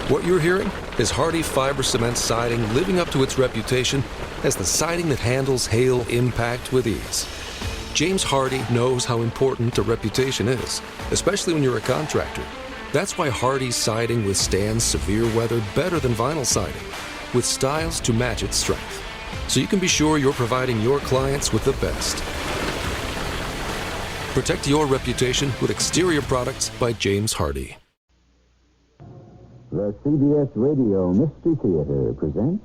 What you're hearing is Hardie Fiber Cement Siding living up to its reputation as the siding that handles hail impact with ease. James Hardie knows how important a reputation is, especially when you're a contractor. That's why Hardie's siding withstands severe weather better than vinyl siding, with styles to match its strength. So you can be sure you're providing your clients with the best. Protect your reputation with exterior products by James Hardie. The CBS Radio Mystery Theater presents...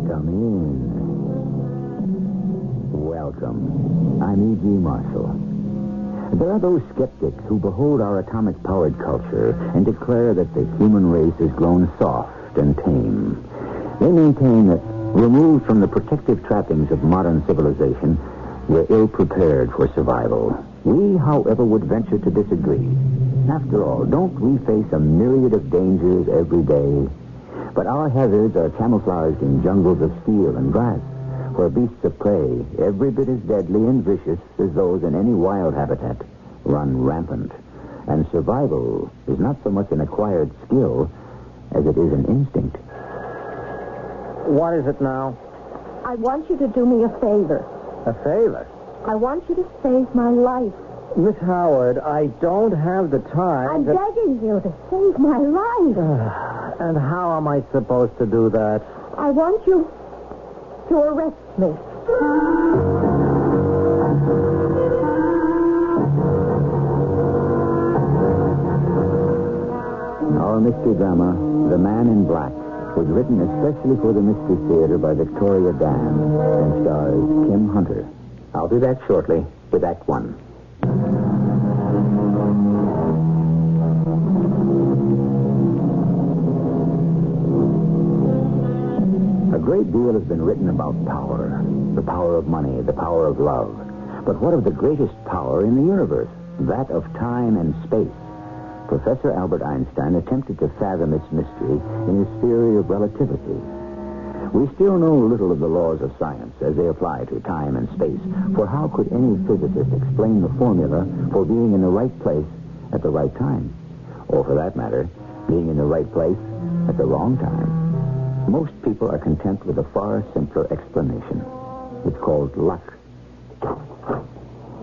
Come in. Welcome. I'm E.G. Marshall. There are those skeptics who behold our atomic-powered culture and declare that the human race has grown soft and tame. They maintain that, removed from the protective trappings of modern civilization, we're ill-prepared for survival. We, however, would venture to disagree. After all, don't we face a myriad of dangers every day? But our hazards are camouflaged in jungles of steel and glass, where beasts of prey, every bit as deadly and vicious as those in any wild habitat, run rampant. And survival is not so much an acquired skill as it is an instinct. What is it now? I want you to do me a favor. A favor? I want you to save my life. Miss Howard, I don't have the time. I'm begging you to save my life. And how am I supposed to do that? I want you to arrest me. Our mystery drama, The Man in Black, was written especially for the Mystery Theater by Victoria Dan and stars Kim Hunter. I'll be back shortly with Act One. A great deal has been written about power. The power of money, the power of love. But what of the greatest power in the universe? That of time and space. Professor Albert Einstein attempted to fathom its mystery in his theory of relativity. We still know little of the laws of science as they apply to time and space, for how could any physicist explain the formula for being in the right place at the right time? Or, for that matter, being in the right place at the wrong time? Most people are content with a far simpler explanation. It's called luck.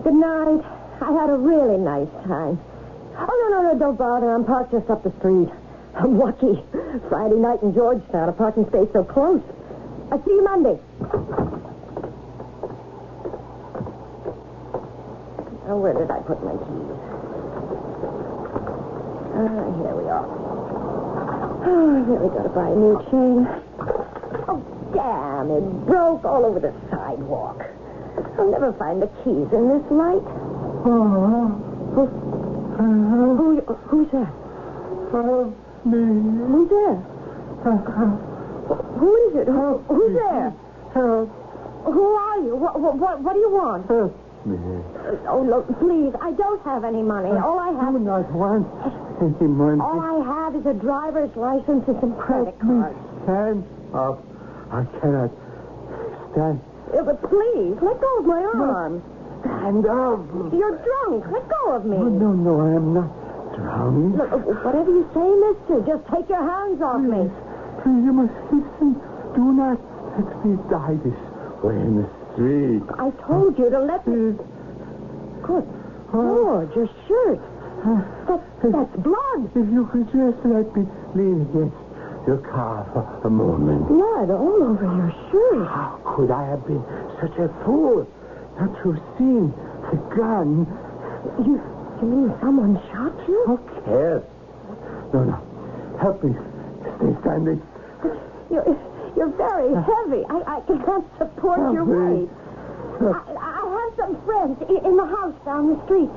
Good night. I had a really nice time. Oh, no, don't bother. I'm parked just up the street. I'm lucky. Friday night in Georgetown, a parking space so close. I'll see you Monday. Oh, where did I put my keys? Here we are. Oh, I really got to buy a new chain. Oh, damn, it broke all over the sidewalk. I'll never find the keys in this light. Who's that? Me. Who's there? Who is it? Who's there? Help Who are you? What do you want? me. Oh, look, please, I don't have any money. All I have... I do not want any money. All I have is a driver's license and some credit cards. Stand up. I cannot stand. But please, let go of my arms. Stand up. You're drunk. Let go of me. No, I am not drunk. Look, whatever you say, mister, just take your hands off me. Please, you must listen. Do not let me die this way in the street. I told you to let me... Good Lord, your shirt. That's blood. If you could just let me lean against your car for a moment. Blood all over your shirt. How could I have been such a fool not to have seen the gun? You mean someone shot you? Who cares? No. Help me. Stay standing. You're very heavy. I can't support your weight. I have some friends in the house down the street.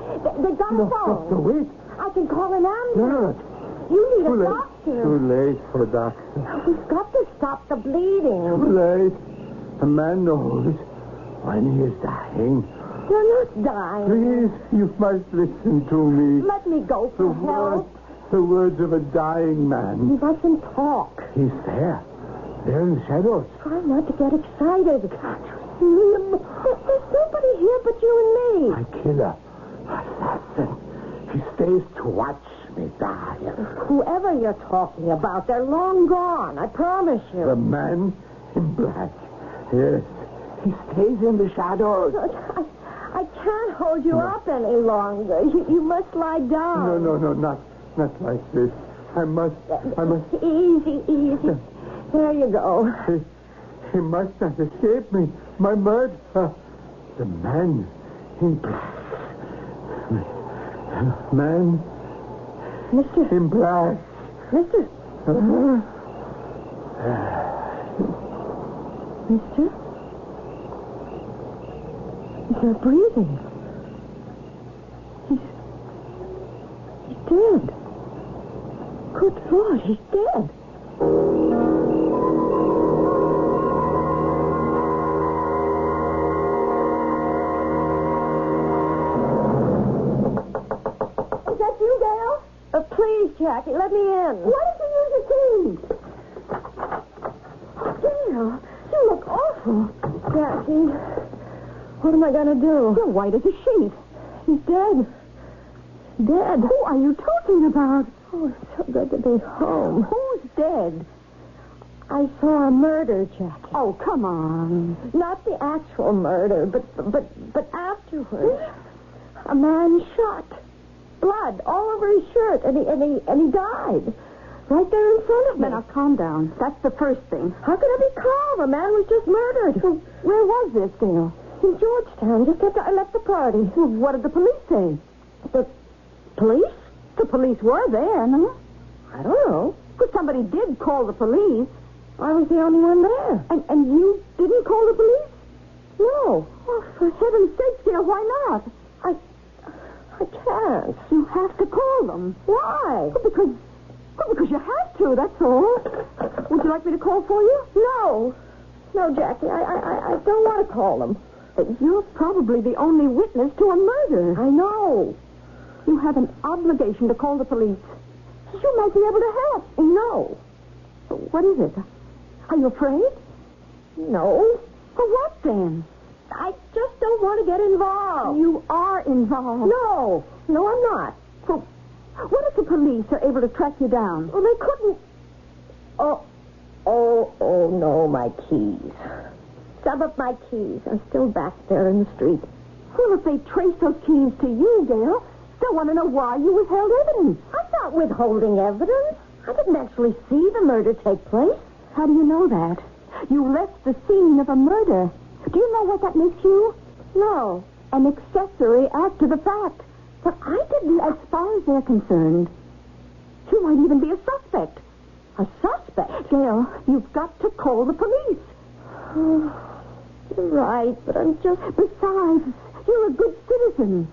They've got a phone. No, wait. I can call an ambulance. No. You need Too a late. doctor. Too late for a doctor. We've got to stop the bleeding. Too late. A man knows when he is dying. You're not dying. Please, you must listen to me. Let me go for help. The words of a dying man. You mustn't talk. He's there. There in the shadows. Try not to get excited. Can't you see him? There's nobody here but you and me. My killer. Assassin. He stays to watch me die. Whoever you're talking about, they're long gone. I promise you. The man in black. Yes. He stays in the shadows. I can't hold you up any longer. You must lie down. No, not like this. I must. Easy. There you go. He must not escape me. My murder. The man in black. Man Mister. in black. Mister. Mister? You're breathing. He's dead. Good Lord, he's dead. Is that you, Dale? Please, Jackie, let me in. What is the use of keys? Dale, you look awful. Jackie, what am I going to do? You're white as a sheet. He's dead. Dead? Who are you talking about? Oh, it's so good to be home. Who's dead? I saw a murder, Jackie. Oh, come on. Not the actual murder, but afterwards. A man shot. Blood all over his shirt, and he died. Right there in front of me. Now, calm down. That's the first thing. How can I be calm? A man was just murdered. Well, where was this, Dale? In Georgetown, just after I left the party. Well, what did the police say? The police? The police were there, no? I don't know. But somebody did call the police. I was the only one there. And you didn't call the police? No. Oh, for heaven's sake, Dale, why not? I can't. You have to call them. Why? Because you have to, that's all. Would you like me to call for you? No, Jackie, I don't want to call them. You're probably the only witness to a murder. I know. You have an obligation to call the police. You might be able to help. No. What is it? Are you afraid? No. For what, then? I just don't want to get involved. You are involved. No, I'm not. So, what if the police are able to track you down? Well, they couldn't. Oh, no, my keys. Some of my keys are still back there in the street. Well, if they trace those keys to you, Dale, they'll want to know why you withheld evidence. I'm not withholding evidence. I didn't actually see the murder take place. How do you know that? You left the scene of a murder. Do you know what that makes you? No. An accessory after the fact. But I didn't. As far as they're concerned, you might even be a suspect. A suspect? Dale, you've got to call the police. You're right, but I'm just... Besides, you're a good citizen.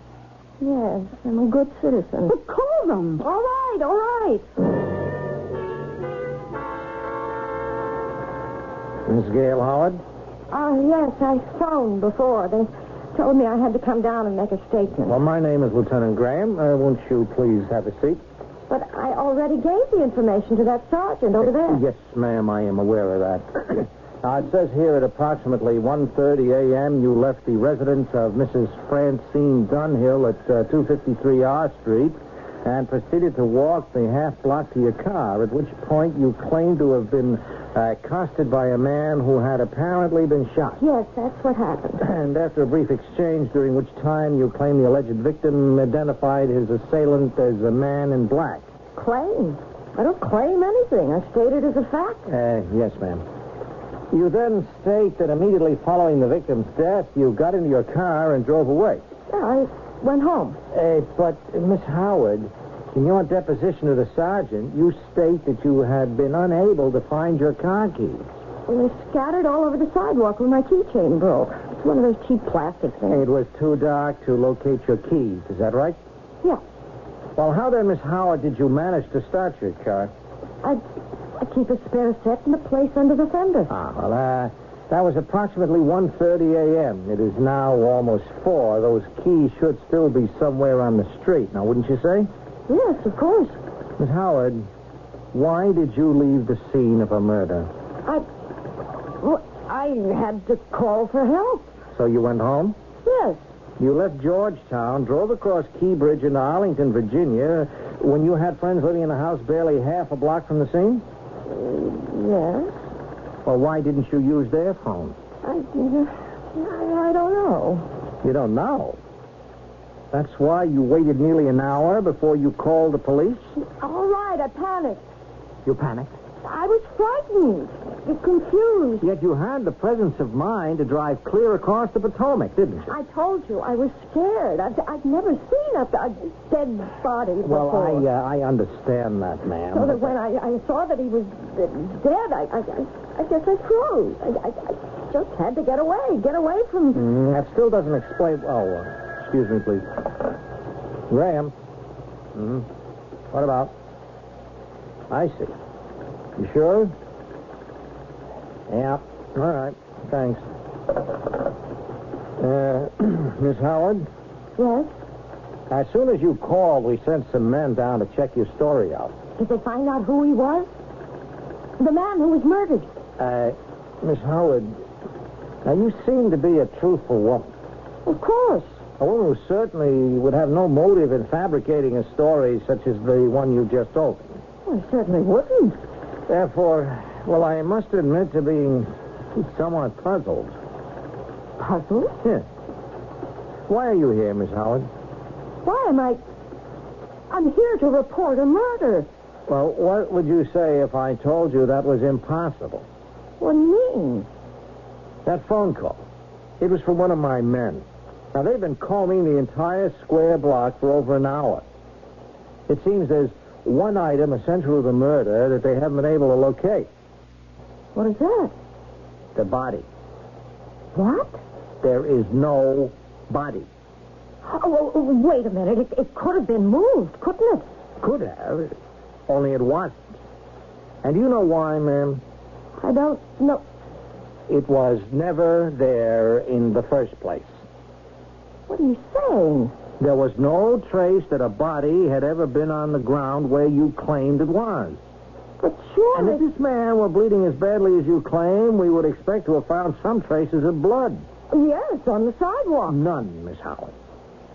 Yes, I'm a good citizen. But call them. All right. Miss Gail Howard? Yes, I phoned before. They told me I had to come down and make a statement. Well, my name is Lieutenant Graham. Won't you please have a seat? But I already gave the information to that sergeant over there. Yes, ma'am, I am aware of that. Now, it says here at approximately 1:30 a.m. you left the residence of Mrs. Francine Dunhill at 253 R Street and proceeded to walk the half block to your car, at which point you claim to have been accosted by a man who had apparently been shot. Yes, that's what happened. And after a brief exchange, during which time you claim the alleged victim identified his assailant as a man in black. Claim? I don't claim anything. I state it as a fact. Yes, ma'am. You then state that immediately following the victim's death, you got into your car and drove away. Yeah, I went home. But, Miss Howard, in your deposition to the sergeant, you state that you had been unable to find your car keys. Well, they scattered all over the sidewalk when my keychain broke. It's one of those cheap plastic things. It was too dark to locate your keys. Is that right? Yeah. Well, how then, Miss Howard, did you manage to start your car? I keep a spare set in a place under the fender. That was approximately 1:30 a.m. It is now almost 4. Those keys should still be somewhere on the street. Now, wouldn't you say? Yes, of course. Miss Howard, why did you leave the scene of a murder? I had to call for help. So you went home? Yes. You left Georgetown, drove across Key Bridge into Arlington, Virginia, when you had friends living in a house barely half a block from the scene? Yes. Well, why didn't you use their phone? I don't know. You don't know? That's why you waited nearly an hour before you called the police? All right, I panicked. You panicked? I was frightened, confused. Yet you had the presence of mind to drive clear across the Potomac, didn't you? I told you, I was scared. I'd never seen a dead body before. Well, I understand that, ma'am. So that when I saw that he was dead, I guess I froze. I just had to get away from... That still doesn't explain... Oh, excuse me, please. Graham. What about? I see. You sure? Yeah. All right. Thanks. Miss Howard? Yes? As soon as you called, we sent some men down to check your story out. Did they find out who he was? The man who was murdered. Miss Howard, now you seem to be a truthful woman. Of course. A woman who certainly would have no motive in fabricating a story such as the one you just told me. Well, I certainly wouldn't. Therefore, well, I must admit to being somewhat puzzled. Puzzled? Yes. Why are you here, Miss Howard? Why am I... I'm here to report a murder. Well, what would you say if I told you that was impossible? What do you mean? That phone call. It was from one of my men. Now, they've been combing the entire square block for over an hour. It seems there's one item essential to the murder that they haven't been able to locate. What is that? The body. What? There is no body. Oh, wait a minute. It could have been moved, couldn't it? Could have, only it wasn't. And do you know why, ma'am? I don't know. It was never there in the first place. What are you saying? There was no trace that a body had ever been on the ground where you claimed it was. But surely... And if this man were bleeding as badly as you claim, we would expect to have found some traces of blood. Yes, on the sidewalk. None, Miss Howard.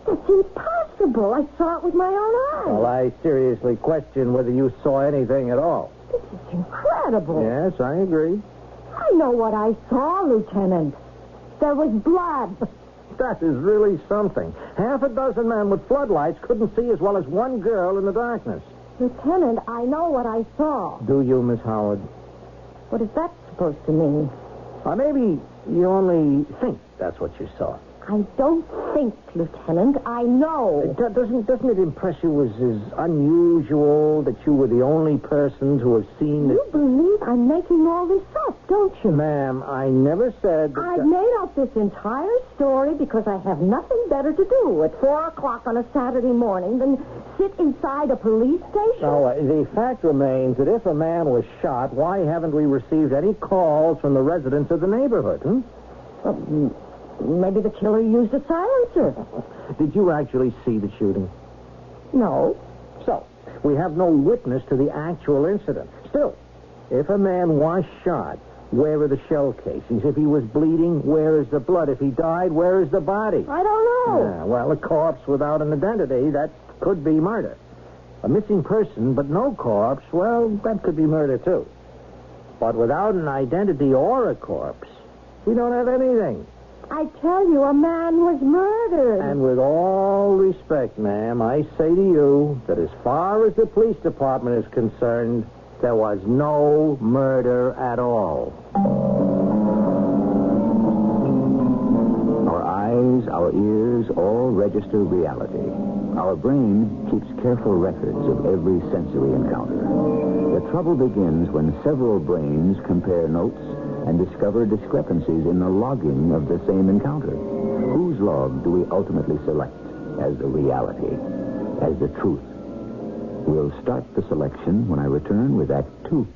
That's impossible. I saw it with my own eyes. Well, I seriously question whether you saw anything at all. This is incredible. Yes, I agree. I know what I saw, Lieutenant. There was blood. That is really something. Half a dozen men with floodlights couldn't see as well as one girl in the darkness. Lieutenant, I know what I saw. Do you, Miss Howard? What is that supposed to mean? Or maybe you only think that's what you saw. I don't think, Lieutenant. I know. Doesn't it impress you as unusual that you were the only person to have seen You believe I'm making all this up, don't you? Ma'am, I never said that... I've made up this entire story because I have nothing better to do at 4 o'clock on a Saturday morning than sit inside a police station. No, the fact remains that if a man was shot, why haven't we received any calls from the residents of the neighborhood, Maybe the killer used a silencer. Did you actually see the shooting? No. So, we have no witness to the actual incident. Still, if a man was shot, where are the shell casings? If he was bleeding, where is the blood? If he died, where is the body? I don't know. Yeah, well, a corpse without an identity, that could be murder. A missing person, but no corpse, well, that could be murder, too. But without an identity or a corpse, we don't have anything. I tell you, a man was murdered. And with all respect, ma'am, I say to you that as far as the police department is concerned, there was no murder at all. Our eyes, our ears, all register reality. Our brain keeps careful records of every sensory encounter. The trouble begins when several brains compare notes and discover discrepancies in the logging of the same encounter. Whose log do we ultimately select as the reality, as the truth? We'll start the selection when I return with Act 2.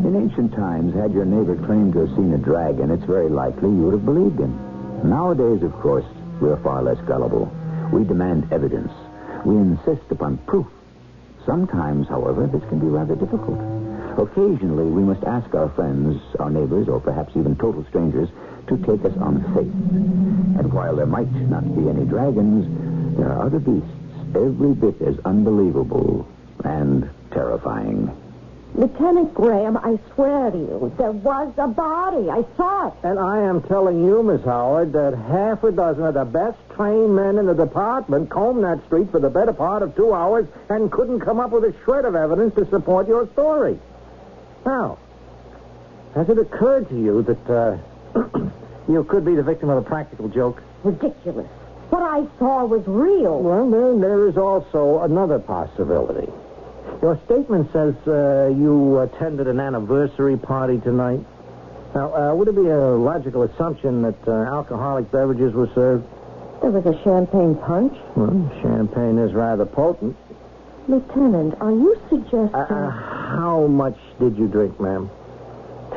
In ancient ancient times, had your neighbor claimed to have seen a dragon, it's very likely you would have believed him. Nowadays, of course, we're far less gullible. We demand evidence. We insist upon proof. Sometimes, however, this can be rather difficult. Occasionally, we must ask our friends, our neighbors, or perhaps even total strangers, to take us on faith. And while there might not be any dragons, there are other beasts every bit as unbelievable and terrifying. Lieutenant Graham, I swear to you, there was a body. I saw it. And I am telling you, Miss Howard, that half a dozen of the best trained men in the department combed that street for the better part of 2 hours and couldn't come up with a shred of evidence to support your story. Now, has it occurred to you that you could be the victim of a practical joke? Ridiculous. What I saw was real. Well, there is also another possibility. Your statement says you attended an anniversary party tonight. Now, would it be a logical assumption that alcoholic beverages were served? There was a champagne punch. Well, champagne is rather potent. Lieutenant, are you suggesting... How much did you drink, ma'am?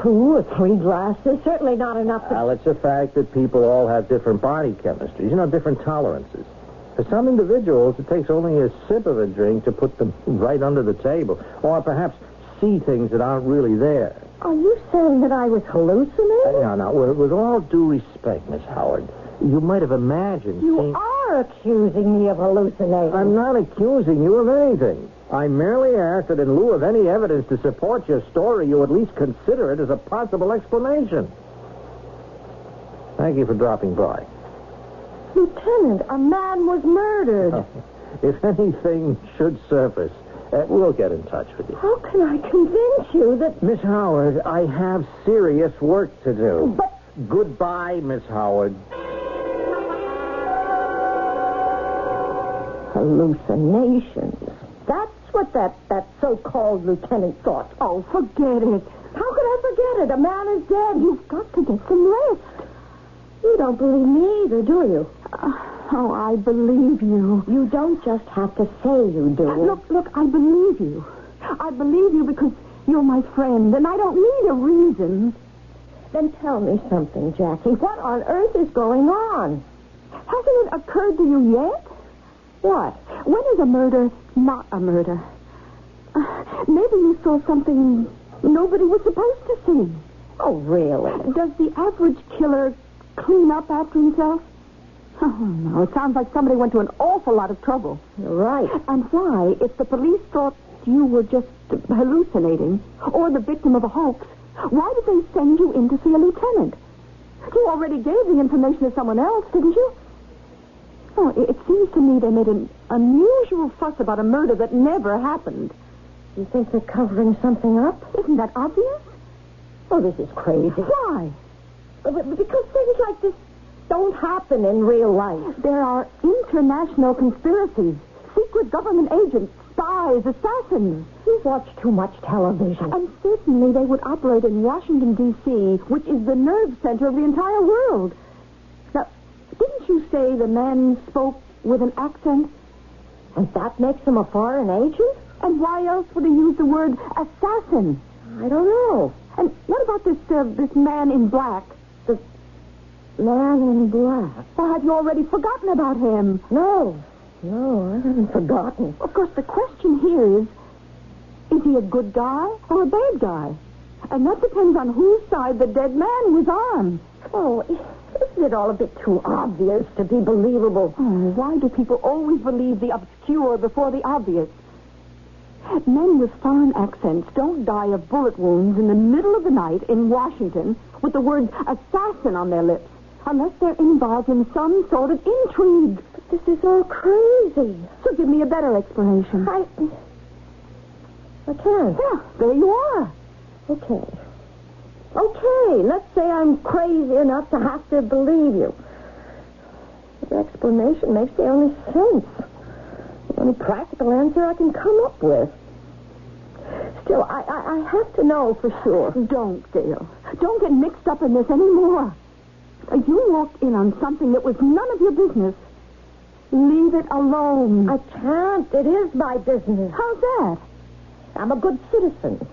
2 or 3 glasses? Certainly not enough to... Well, it's a fact that people all have different body chemistries, different tolerances. For some individuals, it takes only a sip of a drink to put them right under the table, or perhaps see things that aren't really there. Are you saying that I was hallucinating? No. With all due respect, Miss Howard, you might have imagined... You are accusing me of hallucinating. I'm not accusing you of anything. I merely asked that in lieu of any evidence to support your story, you at least consider it as a possible explanation. Thank you for dropping by. Lieutenant, a man was murdered. If anything should surface, we'll get in touch with you. How can I convince you that... Miss Howard, I have serious work to do. But... Goodbye, Miss Howard. Hallucinations. That's what that so-called lieutenant thought. Oh, forget it. How could I forget it? A man is dead. You've got to get some rest. You don't believe me either, do you? Oh, I believe you. You don't just have to say you do. Look, I believe you. I believe you because you're my friend, and I don't need a reason. Then tell me something, Jackie. What on earth is going on? Hasn't it occurred to you yet? What? When is a murder not a murder? Maybe you saw something nobody was supposed to see. Oh, really? Does the average killer clean up after himself? Oh, no. It sounds like somebody went to an awful lot of trouble. You're right. And why, if the police thought you were just hallucinating or the victim of a hoax, why did they send you in to see a lieutenant? You already gave the information to someone else, didn't you? Oh, it seems to me they made an unusual fuss about a murder that never happened. You think they're covering something up? Isn't that obvious? Oh, this is crazy. Why? Because things like this don't happen in real life. There are international conspiracies, secret government agents, spies, assassins. You watch too much television. And certainly they would operate in Washington, D.C., which is the nerve center of the entire world. Now, didn't you say the man spoke with an accent? And that makes him a foreign agent? And why else would he use the word assassin? I don't know. And what about this man in black? The man in black? Or have you already forgotten about him? No, I haven't forgotten. Of course, the question here is he a good guy or a bad guy? And that depends on whose side the dead man was on. Oh, isn't it all a bit too obvious to be believable? Oh, why do people always believe the obscure before the obvious? Men with foreign accents don't die of bullet wounds in the middle of the night in Washington with the word assassin on their lips, unless they're involved in some sort of intrigue. But this is all crazy. So give me a better explanation. I can't. Yeah, there you are. Okay, let's say I'm crazy enough to have to believe you. The explanation makes the only sense. The only practical answer I can come up with. Still, I have to know for sure. Don't, Dale. Don't get mixed up in this anymore. You walked in on something that was none of your business. Leave it alone. I can't. It is my business. How's that? I'm a good citizen.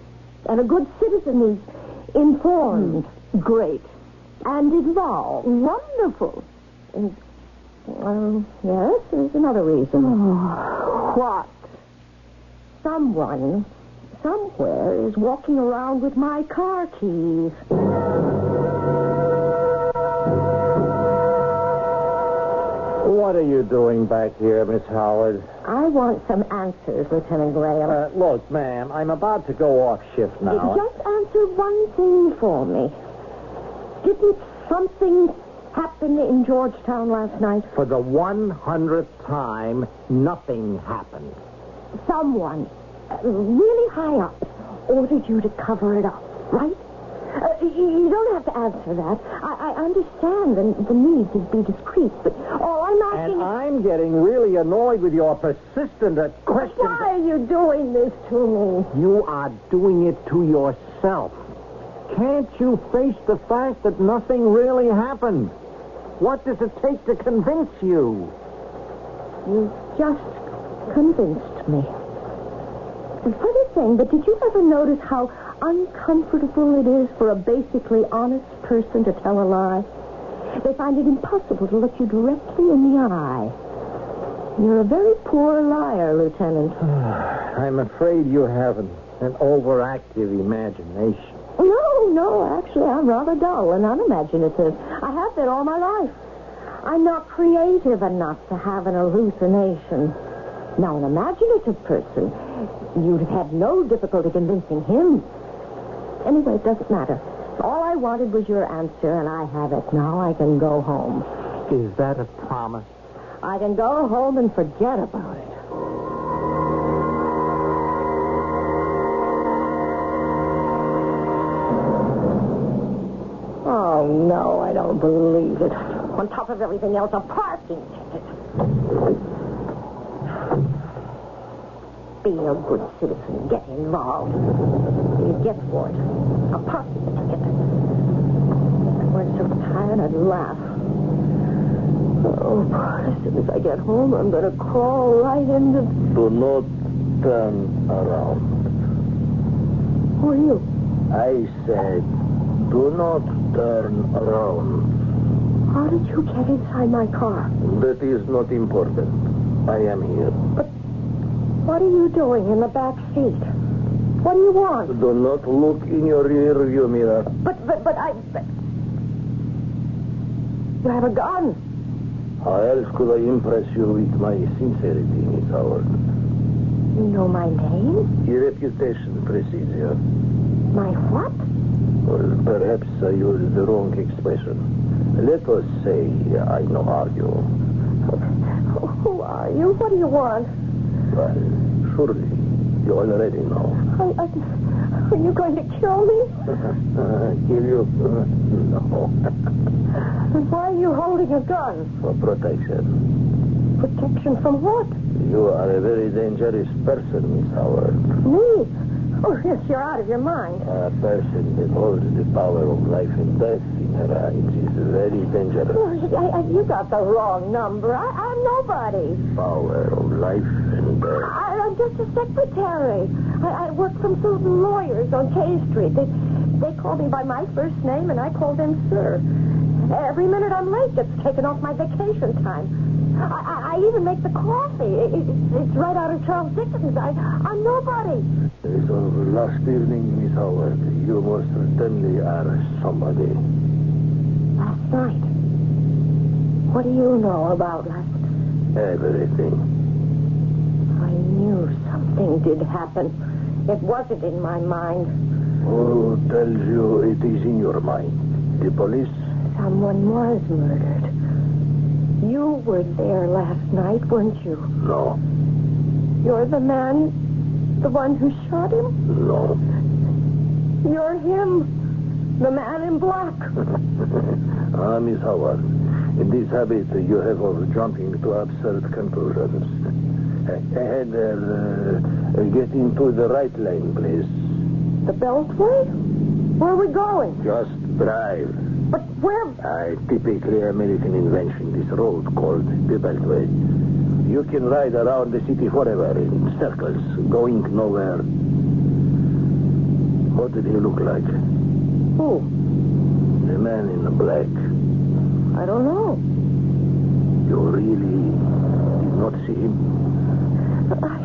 And a good citizen Informed. Great. And involved. Wonderful. Yes, there's another reason. What? Someone, somewhere, is walking around with my car keys. What are you doing back here, Miss Howard? I want some answers, Lieutenant Graham. Look, ma'am, I'm about to go off shift now. Just answer one thing for me. Didn't something happen in Georgetown last night? For the 100th time, nothing happened. Someone, really high up, ordered you to cover it up, right? You don't have to answer that. I understand the need to be discreet, but all I'm asking... And I'm getting really annoyed with your persistent questions. Why are you doing this to me? You are doing it to yourself. Can't you face the fact that nothing really happened? What does it take to convince you? You just convinced me. Funny thing, but did you ever notice how uncomfortable it is for a basically honest person to tell a lie? They find it impossible to look you directly in the eye. You're a very poor liar, Lieutenant. I'm afraid you have an overactive imagination. No, actually, I'm rather dull and unimaginative. I have been all my life. I'm not creative enough to have an hallucination. Now, an imaginative person, you'd have no difficulty convincing him. Anyway, it doesn't matter. All I wanted was your answer, and I have it. Now I can go home. Is that a promise? I can go home and forget about it. Oh, no, I don't believe it. On top of everything else, a parking ticket. Be a good citizen. Get involved. You get for it. A parking ticket. If I weren't so tired, I'd laugh. Oh, as soon as I get home, I'm going to crawl right into... Do not turn around. Who are you? I said, do not turn around. How did you get inside my car? That is not important. I am here. But what are you doing in the back seat? What do you want? Do not look in your rear view mirror. But you have a gun. How else could I impress you with my sincerity, Miss Howard? You know my name? Your reputation precedes you. My what? Well, perhaps I used the wrong expression. Let us say I know argue. Who are you? What do you want? Well, surely you already know. Are you going to kill me? Kill you? No. Then why are you holding a gun? For protection. Protection from what? You are a very dangerous person, Miss Howard. Me? Oh, yes, you're out of your mind. A person that holds the power of life and death in her hands is very dangerous. Oh, you got the wrong number. I'm nobody. Power of life and death. I'm just a secretary. I work from certain lawyers on K Street. They call me by my first name, and I call them sir. Every minute I'm late gets taken off my vacation time. I even make the coffee. It's right out of Charles Dickens. I'm nobody. As of last evening, Miss Howard, you most certainly are somebody. Last night? What do you know about last night? Everything. I knew something did happen. It wasn't in my mind. Who tells you it is in your mind? The police? Someone was murdered. You were there last night, weren't you? No. You're the man, the one who shot him? No. You're him, the man in black. Miss Howard, in this habit you have of jumping to absurd conclusions. Get into the right lane, please. The Beltway? Where are we going? Just drive. But where? A typically American invention, this road called the Beltway. You can ride around the city forever in circles, going nowhere. What did he look like? Who? The man in the black. I don't know. You really did not see him?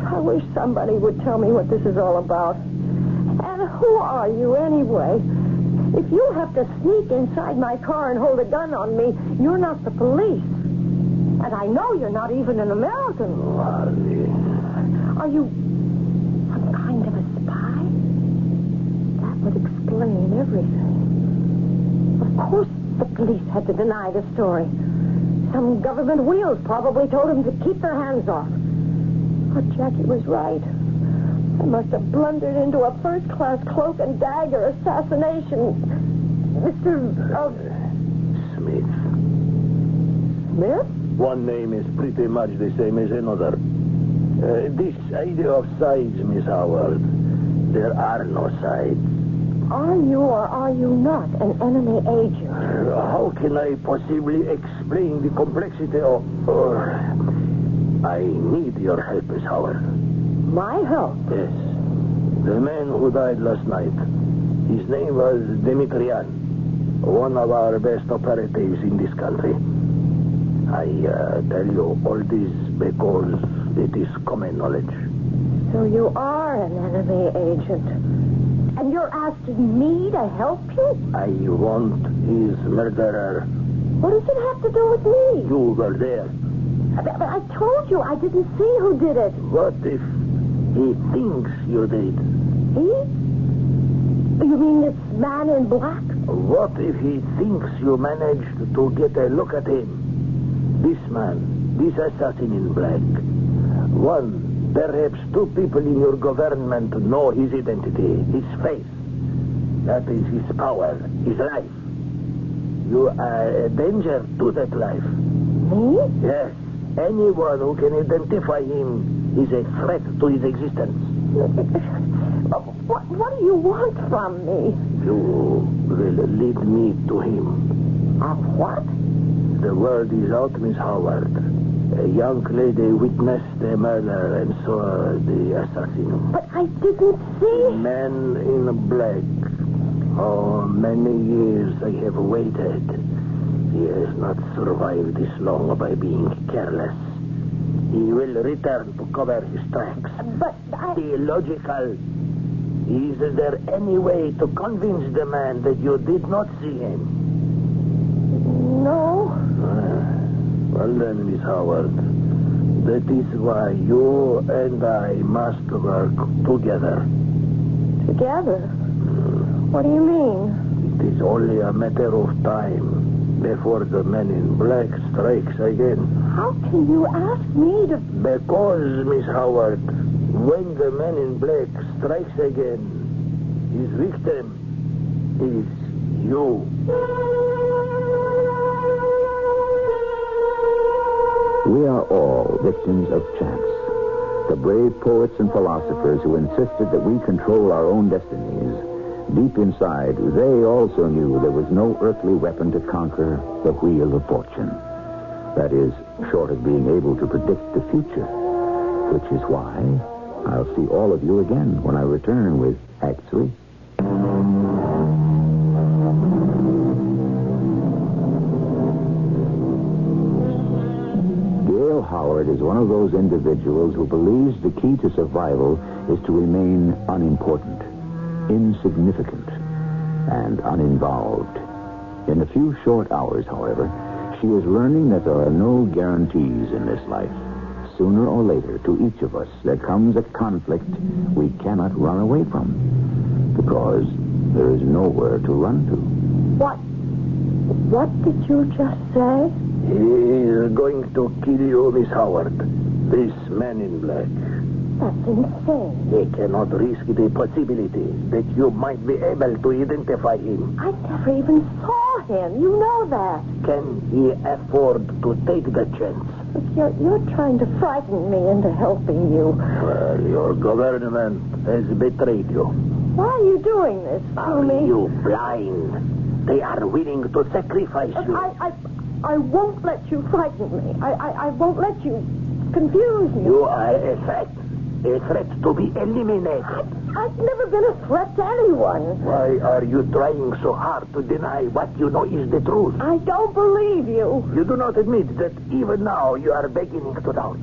I wish somebody would tell me what this is all about. And who are you, anyway? If you have to sneak inside my car and hold a gun on me, you're not the police. And I know you're not even an American. Harley. Are you some kind of a spy? That would explain everything. Of course the police had to deny the story. Some government wheels probably told them to keep their hands off. But Jackie was right. I must have blundered into a first-class cloak and dagger assassination. Mr. Smith. Smith? One name is pretty much the same as another. This idea of sides, Miss Howard. There are no sides. Are you or are you not an enemy agent? How can I possibly explain the complexity of... I need your help, Miss Howard. My help? Yes. The man who died last night. His name was Dimitrian. One of our best operatives in this country. I tell you all this because it is common knowledge. So you are an enemy agent. And you're asking me to help you? I want his murderer. What does it have to do with me? You were there. But I told you I didn't see who did it. What if he thinks you did? He? You mean this man in black? What if he thinks you managed to get a look at him? This man, this assassin in black. One, perhaps two people in your government know his identity, his face. That is his power, his life. You are a danger to that life. Me? Yes. Anyone who can identify him is a threat to his existence. What do you want from me? You will lead me to him. What? The word is out, Miss Howard. A young lady witnessed the murder and saw the assassin. But I didn't see... Man in black. Oh, many years I have waited. He has not survived this long by being careless. He will return to cover his tracks. But I... Illogical. Is there any way to convince the man that you did not see him? No. Well then, Miss Howard, that is why you and I must work together. Together? What do you mean? It is only a matter of time before the man in black strikes again. How can you ask me to... Because, Miss Howard, when the man in black strikes again, his victim is you. We are all victims of chance. The brave poets and philosophers who insisted that we control our own destinies, deep inside, they also knew there was no earthly weapon to conquer the wheel of fortune. That is, short of being able to predict the future, which is why I'll see all of you again when I return with Act 3. Gail Howard is one of those individuals who believes the key to survival is to remain unimportant, insignificant, and uninvolved. In a few short hours, however, she is learning that there are no guarantees in this life. Sooner or later, to each of us, there comes a conflict we cannot run away from, because there is nowhere to run to. What did you just say? He is going to kill you, Miss Howard. This man in black. That's insane. He cannot risk the possibility that you might be able to identify him. I never even saw him. You know that. Can he afford to take the chance? Look, you're trying to frighten me into helping you. Well, your government has betrayed you. Why are you doing this to Are me? you blind? They are willing to sacrifice you. I won't let you frighten me. I won't let you confuse me. You are a threat. A threat to be eliminated. I've never been a threat to anyone. Why are you trying so hard to deny what you know is the truth? I don't believe you. You do not admit that even now you are beginning to doubt.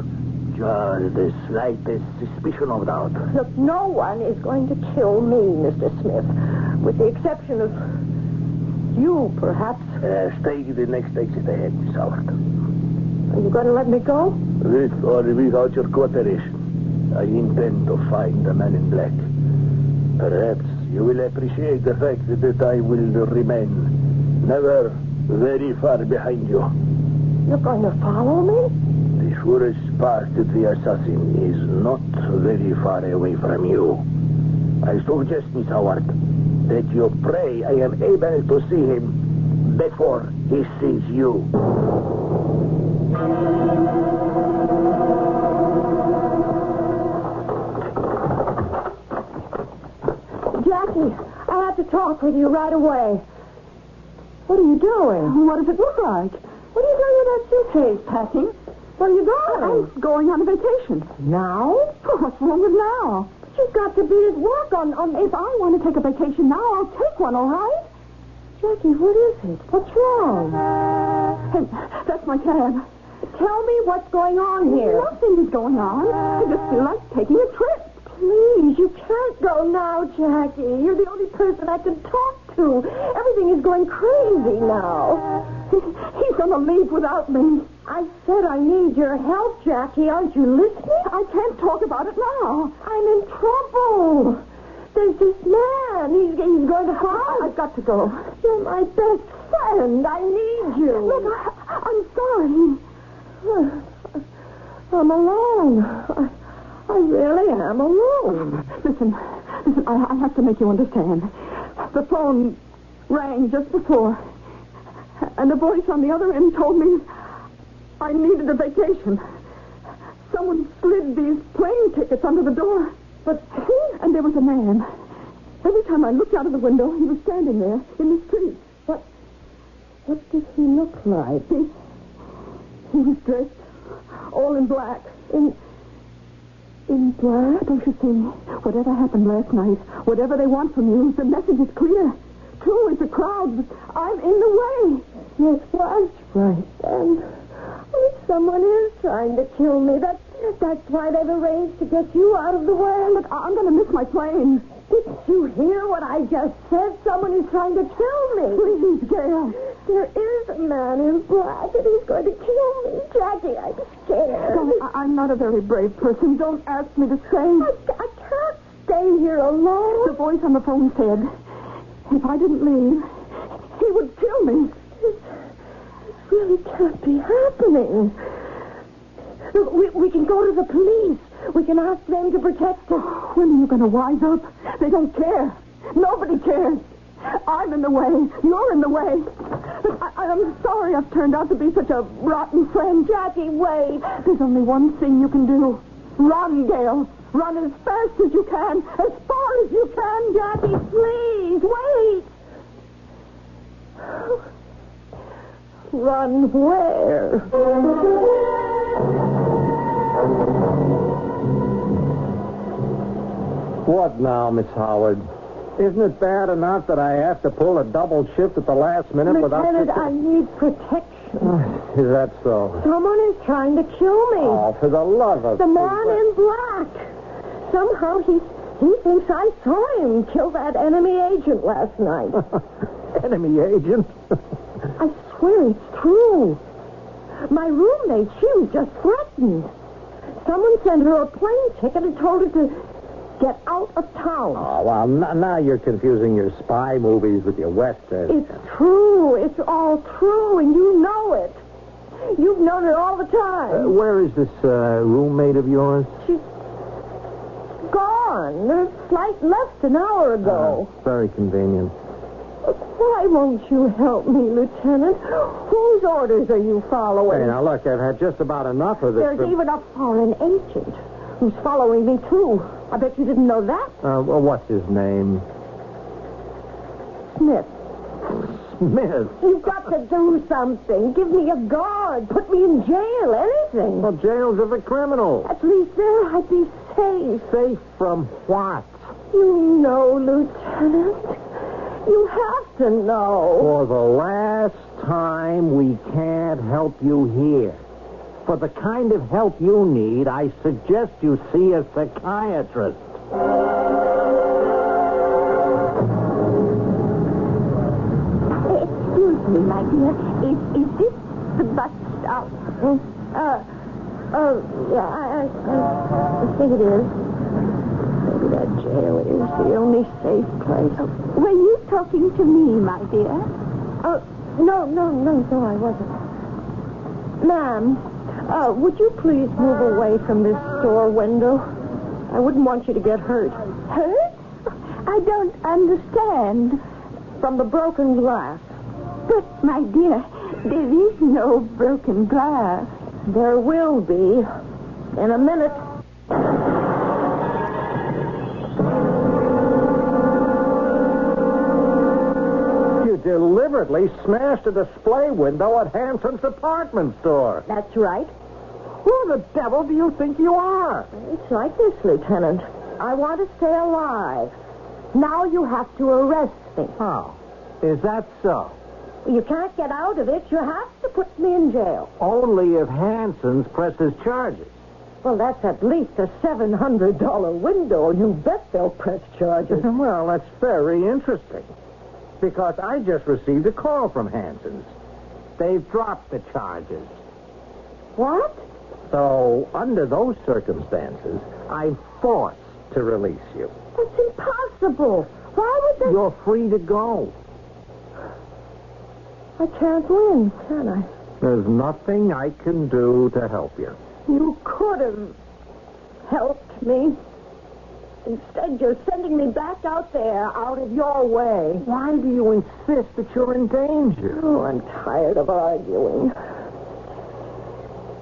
Just the slightest suspicion of doubt. Look, no one is going to kill me, Mr. Smith. With the exception of you, perhaps. Stay the next exit ahead, Miss Howard. Are you going to let me go? With or without your cooperation, I intend to find the man in black. Perhaps you will appreciate the fact that I will remain never very far behind you. You're going to follow me? The surest path to the assassin is not very far away from you. I suggest, Miss Howard, that you pray I am able to see him before he sees you. Jackie, I have to talk with you right away. What are you doing? What does it look like? What are you doing with that suitcase? Packing? Where are you going? I'm going on a vacation. Now? Oh, what's wrong with now? You've got to be at work on... If I want to take a vacation now, I'll take one, all right? Jackie, what is it? What's wrong? Hey, that's my cab. Tell me what's going on here. Nothing is going on. I just feel like taking a trip. Please, you can't go now, Jackie. You're the only person I can talk to. Everything is going crazy now. He's going to leave without me. I said I need your help, Jackie. Aren't you listening? I can't talk about it now. I'm in trouble. There's this man. He's going to harm. I've got to go. You're my best friend. I need you. Look, I'm sorry. I'm alone. I really am alone. Listen, I have to make you understand. The phone rang just before, and the voice on the other end told me I needed a vacation. Someone slid these plane tickets under the door. But and there was a man. Every time I looked out of the window, he was standing there in the street. What did he look like? He was dressed all in black. In black? Don't you see? Whatever happened last night, whatever they want from you, the message is clear. True, it's a crowd, but I'm in the way. Yes, was right then. Someone is trying to kill me. That's why they've arranged to get you out of the way. Look, I'm going to miss my plane. Didn't you hear what I just said? Someone is trying to kill me. Please, Gail. There is a man in black, and he's going to kill me. Jackie, I'm scared. I'm not a very brave person. Don't ask me to stay. I can't stay here alone. The voice on the phone said if I didn't leave, he would kill me. This really can't be happening. Look, we can go to the police. We can ask them to protect us. When are you going to wise up? They don't care. Nobody cares. I'm in the way. You're in the way. But I'm sorry I've turned out to be such a rotten friend. Jackie, wait. There's only one thing you can do. Run, Gail. Run as fast as you can. As far as you can. Jackie, please, wait. Run where? What now, Miss Howard? Isn't it bad enough that I have to pull a double shift at the last minute Lieutenant, without... I need protection. Is that so? Someone is trying to kill me. Oh, for the love of... The man in black. Somehow he thinks I saw him kill that enemy agent last night. Enemy agent? I swear it's true. My roommate, she was just threatened. Someone sent her a plane ticket and told her to get out of town. Oh, well, now you're confusing your spy movies with your westerns. It's true. It's all true, and you know it. You've known it all the time. Where is this roommate of yours? She's gone. Her flight left an hour ago. Very convenient. Why won't you help me, Lieutenant? Whose orders are you following? Hey, now, look, I've had just about enough of this. There's even a foreign agent who's following me, too. I bet you didn't know that. Well, what's his name? Smith. Smith? You've got to do something. Give me a guard. Put me in jail. Anything. Well, jails are for criminals. At least there I'd be safe. Safe from what? You know, Lieutenant. You have to know. For the last time, we can't help you here. For the kind of help you need, I suggest you see a psychiatrist. Excuse me, my dear. Is this the bus stop? Yeah, I think it is. Maybe that jail is the only safe place. Were you talking to me, my dear? No, I wasn't. Ma'am, would you please move away from this store window? I wouldn't want you to get hurt. Hurt? I don't understand. From the broken glass. But, my dear, there is no broken glass. There will be. In a minute. You deliberately smashed a display window at Hanson's department store. That's right. Who the devil do you think you are? It's like this, Lieutenant. I want to stay alive. Now you have to arrest me. Oh, is that so? You can't get out of it. You have to put me in jail. Only if Hanson's presses charges. Well, that's at least a $700 window. You bet they'll press charges. Well, that's very interesting. Because I just received a call from Hanson's. They've dropped the charges. What? So, under those circumstances, I'm forced to release you. That's impossible. Why would they... You're free to go. I can't win, can I? There's nothing I can do to help you. You could have helped me. Instead, you're sending me back out there, out of your way. Why do you insist that you're in danger? Oh, I'm tired of arguing.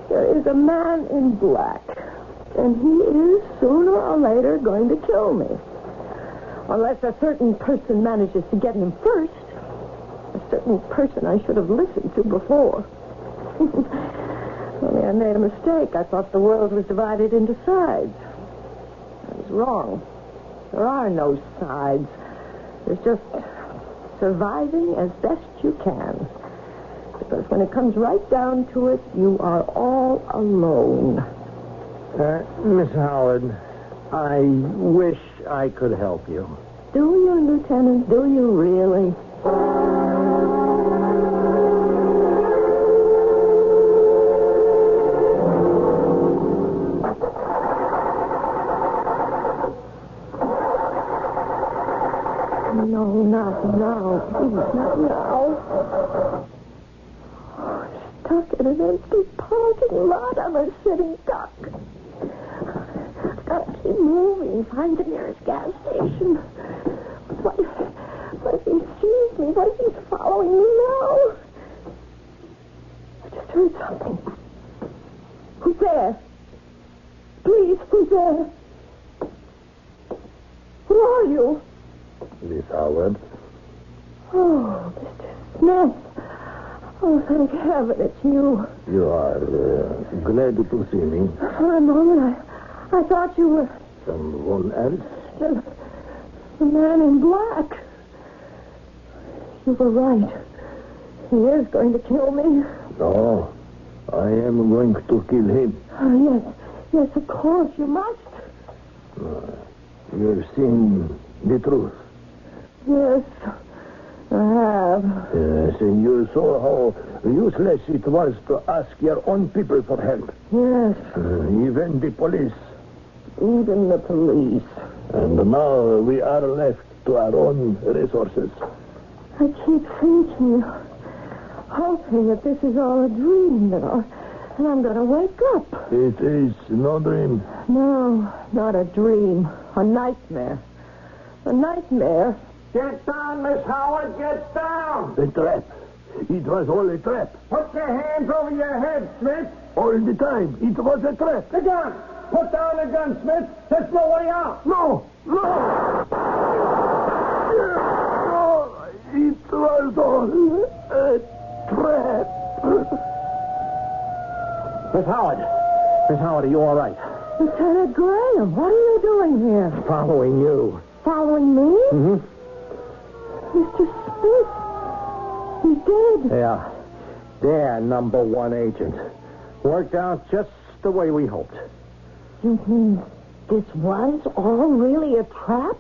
There is a man in black, and he is sooner or later going to kill me. Unless a certain person manages to get him first. A certain person I should have listened to before. Only I made a mistake. I thought the world was divided into sides. I was wrong. There are no sides. There's just surviving as best you can. Because when it comes right down to it, you are all alone. Miss Howard, I wish I could help you. Do you, Lieutenant? Do you really? No, not now. Please, not now. I'm stuck in an empty parking lot. I'm a sitting duck. I've got to keep moving. Find the nearest gas station. What if he sees me? What if he's following me now? I just heard something. Who's there? Please, who's there? Who are you? Miss Howard? Oh, Mr. Smith. Oh, thank heaven it's you. You are glad to see me. For a moment, I thought you were Someone else? the man in black. You were right. He is going to kill me. No, I am going to kill him. Oh, yes, of course, you must. You've seen the truth. Yes, I have. Yes, and you saw how useless it was to ask your own people for help. Yes, Even the police. even the police. And now we are left to our own resources. I keep thinking, hoping that this is all a dream, and I'm going to wake up. It is no dream. No, not a dream. A nightmare. A nightmare. Get down, Miss Howard, get down! A trap. It was all a trap. Put your hands over your head, Smith. All the time. It was a trap. The gun! Put down the gun, Smith. There's no way out. No! It was all a trap. Miss Howard, are you all right? Lieutenant Graham, what are you doing here? Following you. following me? Mm-hmm. Mr. Smith. He's dead. Yeah. There, number one agent. Worked out just the way we hoped. You mean this was all really a trap?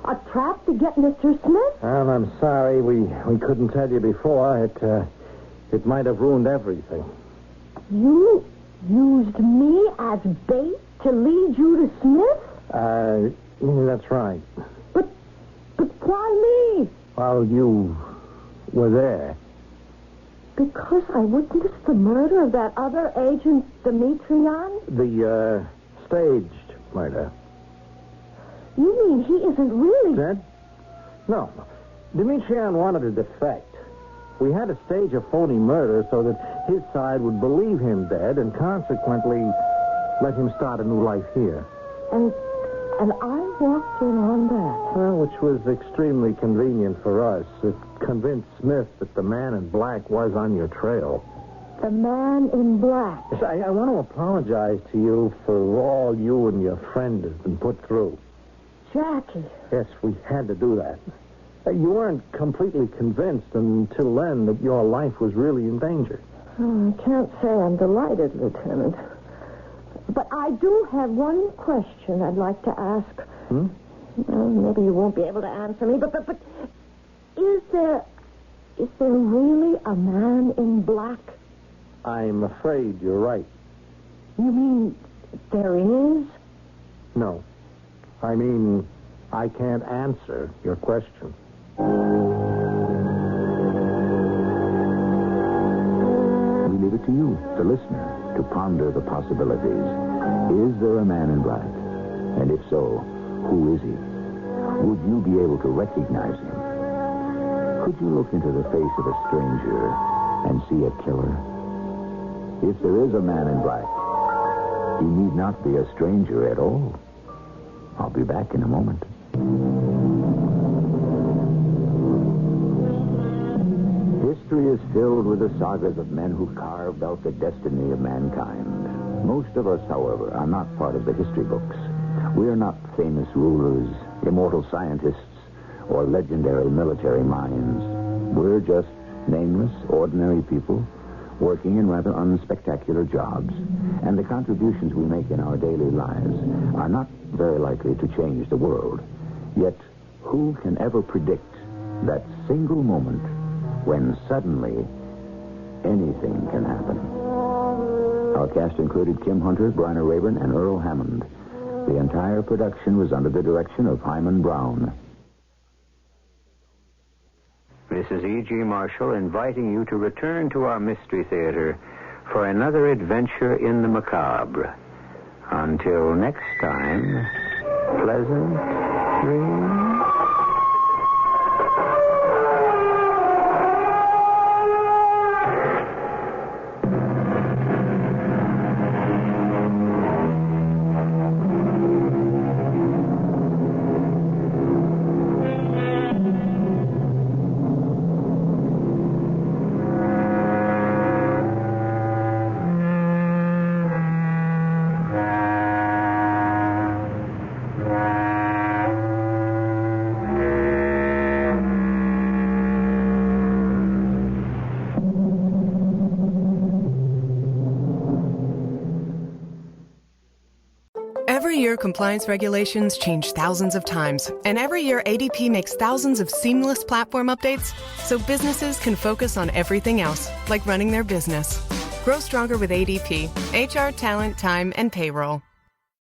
A trap to get Mr. Smith? Well, I'm sorry we couldn't tell you before. It might have ruined everything. You used me as bait to lead you to Smith? That's right. But why me? Well, you were there. Because I witnessed the murder of that other agent, Demetrion? The, staged murder. You mean he isn't really... Dead? No. Demetrion wanted to defect. We had to stage a phony murder so that his side would believe him dead and consequently let him start a new life here. And I walked in on that. Well, which was extremely convenient for us. It convinced Smith that the man in black was on your trail. The man in black. Yes, I want to apologize to you for all you and your friend have been put through. Jackie. Yes, we had to do that. You weren't completely convinced until then that your life was really in danger. Oh, I can't say I'm delighted, Lieutenant. But I do have one question I'd like to ask. Well, maybe you won't be able to answer me, but is there really a man in black? I'm afraid you're right. You mean there is? No. I mean, I can't answer your question. We leave it to you, the listener, to ponder the possibilities. Is there a man in black? And if so, who is he? Would you be able to recognize him? Could you look into the face of a stranger and see a killer? If there is a man in black, he need not be a stranger at all. I'll be back in a moment. History is filled with the sagas of men who carved out the destiny of mankind. Most of us, however, are not part of the history books. We are not famous rulers, immortal scientists, or legendary military minds. We're just nameless, ordinary people working in rather unspectacular jobs. And the contributions we make in our daily lives are not very likely to change the world. Yet, who can ever predict that single moment when suddenly anything can happen? Our cast included Kim Hunter, Bryna Rayburn, and Earl Hammond. The entire production was under the direction of Hyman Brown. This is E.G. Marshall inviting you to return to our Mystery Theater for another adventure in the macabre. Until next time, pleasant dreams. Every year, compliance regulations change thousands of times. And every year, ADP makes thousands of seamless platform updates so businesses can focus on everything else, like running their business. Grow stronger with ADP, HR, talent, time, and payroll.